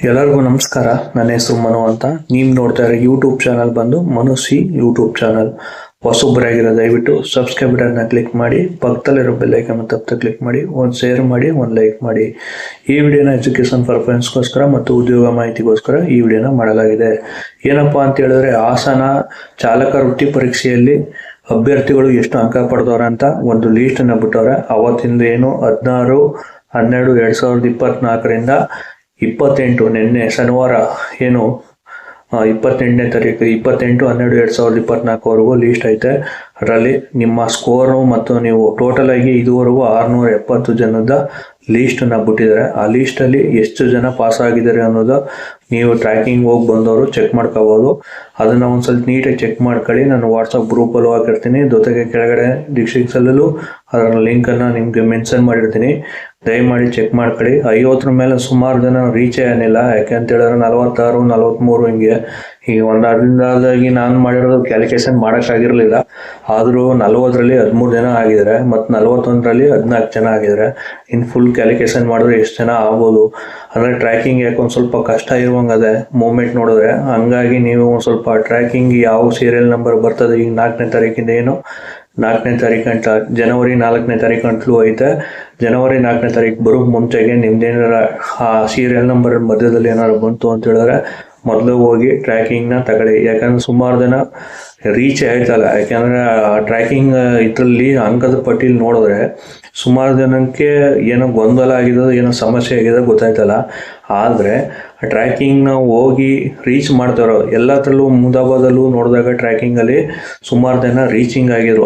ಎಲ್ಲರಿಗೂ ನಮಸ್ಕಾರ. ನನ್ನ ಹೆಸರು ಮನು ಅಂತ. ನೀವು ನೋಡ್ತಾ ಇರೋ ಯೂಟ್ಯೂಬ್ ಚಾನಲ್ ಬಂದು ಮನುಸಿ ಯೂಟ್ಯೂಬ್ ಚಾನಲ್. ಹೊಸೊಬ್ಬರಾಗಿರೋ ದಯವಿಟ್ಟು ಸಬ್ಸ್ಕ್ರೈಬ್ ಬಟನ್ನ ಕ್ಲಿಕ್ ಮಾಡಿ, ಪಕ್ಕದಲ್ಲಿರೋ ಬೆಲ್ ಐಕನ್ ತಪ್ಪದೆ ಕ್ಲಿಕ್ ಮಾಡಿ, ಒಂದು ಶೇರ್ ಮಾಡಿ, ಒಂದು ಲೈಕ್ ಮಾಡಿ. ಈ ವಿಡಿಯೋನ ಎಜುಕೇಷನ್ ಪರ್ಪಸ್ಗೋಸ್ಕರ ಮತ್ತು ಉದ್ಯೋಗ ಮಾಹಿತಿಗೋಸ್ಕರ ಈ ವಿಡಿಯೋನ ಮಾಡಲಾಗಿದೆ. ಏನಪ್ಪ ಅಂತ ಹೇಳಿದ್ರೆ, ಹಾಸನ ಚಾಲಕ ವೃತ್ತಿ ಪರೀಕ್ಷೆಯಲ್ಲಿ ಅಭ್ಯರ್ಥಿಗಳು ಎಷ್ಟು ಅಂಕ ಪಡೆದವ್ರೆ ಅಂತ ಒಂದು ಲೀಸ್ಟನ್ನು ಬಿಟ್ಟವ್ರೆ. ಅವತ್ತಿಂದ ಏನು 16/12/2024 28 ನಿನ್ನೆ ಶನಿವಾರ ಏನು 28ನೇ ತಾರೀಕು 28/12/2024 ಲೀಸ್ಟ್ ಐತೆ. ಅದರಲ್ಲಿ ನಿಮ್ಮ ಸ್ಕೋರು ಮತ್ತು ನೀವು ಟೋಟಲ್ ಆಗಿ ಇದುವರೆಗೂ 670 ಜನದ ಲೀಸ್ಟನ್ನು ಬಿಟ್ಟಿದ್ದಾರೆ. ಆ ಲೀಸ್ಟಲ್ಲಿ ಎಷ್ಟು ಜನ ಪಾಸ್ ಆಗಿದ್ದಾರೆ ಅನ್ನೋದು ನೀವು ಟ್ರ್ಯಾಕಿಂಗ್ ಹೋಗಿ ಬಂದವರು ಚೆಕ್ ಮಾಡ್ಕೋಬೋದು. ಅದನ್ನು ಒಂದು ಸ್ವಲ್ಪ ನೀಟಾಗಿ ಚೆಕ್ ಮಾಡ್ಕೊಳ್ಳಿ. ನಾನು ವಾಟ್ಸಪ್ ಗ್ರೂಪಲ್ಲೂ ಹಾಕಿರ್ತೀನಿ, ಜೊತೆಗೆ ಕೆಳಗಡೆ ಡಿಸ್ಕ್ರಿಪ್ಷನಲ್ಲೂ ಅದರ ಲಿಂಕನ್ನು ನಿಮಗೆ ಮೆನ್ಷನ್ ಮಾಡಿರ್ತೀನಿ. ದಯಮಾಡಿ ಚೆಕ್ ಮಾಡ್ಕೊಳ್ಳಿ. 50 ಮೇಲೆ ಸುಮಾರು ಜನ ರೀಚ್ ಏನಿಲ್ಲ. ಯಾಕೆ ಅಂತ ಹೇಳಿದ್ರೆ 46, 43 ಹಿಂಗೆ ಈಗ ಒಂದು ಅರ್ಧದಾಗಿ ನಾನು ಮಾಡಿರೋದು ಕ್ಯಾಲ್ಕುಲೇಷನ್ ಮಾಡೋಕ್ಕಾಗಿರಲಿಲ್ಲ. ಆದರೂ 40ರಲ್ಲಿ 13 ಜನ ಆಗಿದ್ದಾರೆ ಮತ್ತು 41ರಲ್ಲಿ 14 ಜನ ಆಗಿದ್ದಾರೆ. ಇನ್ನು ಫುಲ್ ಕ್ಯಾಲ್ಕುಲೇಷನ್ ಮಾಡಿದ್ರೆ ಎಷ್ಟು ಜನ ಆಗ್ಬೋದು ಅಂದರೆ ಟ್ರ್ಯಾಕಿಂಗ್ ಯಾಕೆ ಒಂದು ಸ್ವಲ್ಪ ಕಷ್ಟ ಇರುವಂಗದೆ ಮೂಮೆಂಟ್ ನೋಡಿದ್ರೆ. ಹಂಗಾಗಿ ನೀವು ಒಂದು ಸ್ವಲ್ಪ ಟ್ರ್ಯಾಕಿಂಗ್ ಯಾವ ಸೀರಿಯಲ್ ನಂಬರ್ ಬರ್ತದೆ, ಈಗ 4ನೇ ತಾರೀಕಿಂದ ಏನು 4ನೇ ತಾರೀಕು ಗಂಟ ಜನವರಿ 4ನೇ ತಾರೀಕು ಗಂಟಲು ಐತೆ. ಜನವರಿ 4ನೇ ತಾರೀಕು ಬರೋಕ್ಕೆ ಮುಂಚೆಗೆ ನಿಮ್ದೇನಾರ ಆ ಸೀರಿಯಲ್ ನಂಬರ್ ಮಧ್ಯದಲ್ಲಿ ಏನಾರು ಬಂತು ಅಂತ ಹೇಳಿದ್ರೆ ಮೊದಲು ಹೋಗಿ ಟ್ರ್ಯಾಕಿಂಗ್ನ ತಗೊಳ್ಳಿ. ಯಾಕಂದ್ರೆ ಸುಮಾರು ಜನ ರೀಚ್ ಆಯ್ತಲ್ಲ. ಯಾಕೆಂದರೆ ಟ್ರ್ಯಾಕಿಂಗ್ ಇದರಲ್ಲಿ ಅಂಕದ ಪಟ್ಟಿಲಿ ನೋಡಿದ್ರೆ ಸುಮಾರು ಜನಕ್ಕೆ ಏನೋ ಗೊಂದಲ ಆಗಿದೆ, ಏನೋ ಸಮಸ್ಯೆ ಆಗಿದೆ ಗೊತ್ತಾಯ್ತಲ್ಲ. ಆದರೆ ಟ್ರ್ಯಾಕಿಂಗ್ನ ಹೋಗಿ ರೀಚ್ ಮಾಡ್ತಾರೋ ಎಲ್ಲದರಲ್ಲೂ ಮುದಾಬಾದಲ್ಲೂ ನೋಡಿದಾಗ ಟ್ರ್ಯಾಕಿಂಗಲ್ಲಿ ಸುಮಾರು ಜನ ರೀಚಿಂಗ್ ಆಗಿರೋ